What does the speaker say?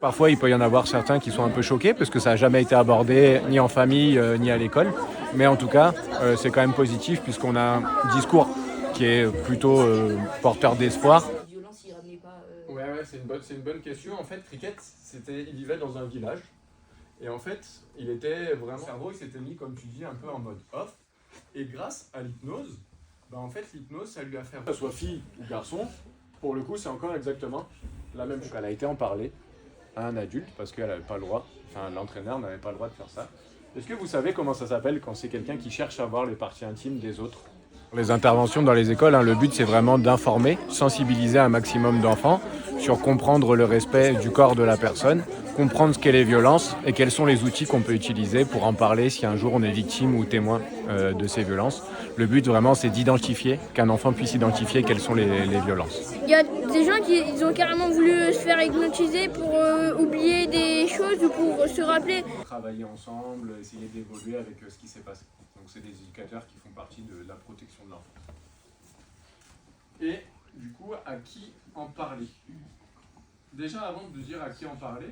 Parfois, il peut y en avoir certains qui sont un peu choqués parce que ça n'a jamais été abordé ni en famille ni à l'école. Mais en tout cas, c'est quand même positif puisqu'on a un discours qui est plutôt porteur d'espoir. Ouais, c'est une bonne question. En fait, Cricket, il vivait dans un village. Et en fait, il était vraiment... Son cerveau, il s'était mis, comme tu dis, un peu en mode off. Et grâce à l'hypnose, en fait, l'hypnose, ça lui a fait... Que ce soit fille ou garçon, pour le coup, c'est encore exactement la même chose. Elle a été en parler à un adulte parce qu'elle n'avait pas le droit, enfin l'entraîneur n'avait pas le droit de faire ça. Est-ce que vous savez comment ça s'appelle quand c'est quelqu'un qui cherche à voir les parties intimes des autres? Les interventions dans les écoles, le but c'est vraiment d'informer, sensibiliser un maximum d'enfants sur comprendre le respect du corps de la personne, comprendre ce qu'est les violences et quels sont les outils qu'on peut utiliser pour en parler si un jour on est victime ou témoin de ces violences. Le but vraiment c'est d'identifier, qu'un enfant puisse identifier quelles sont les violences. Il y a des gens qui ont carrément voulu se faire hypnotiser pour oublier des choses ou pour se rappeler. Travailler ensemble, essayer d'évoluer avec ce qui s'est passé. Donc c'est des éducateurs qui font partie de la protection de l'enfant. Et du coup, à qui en parler? Déjà, avant de dire à qui en parler,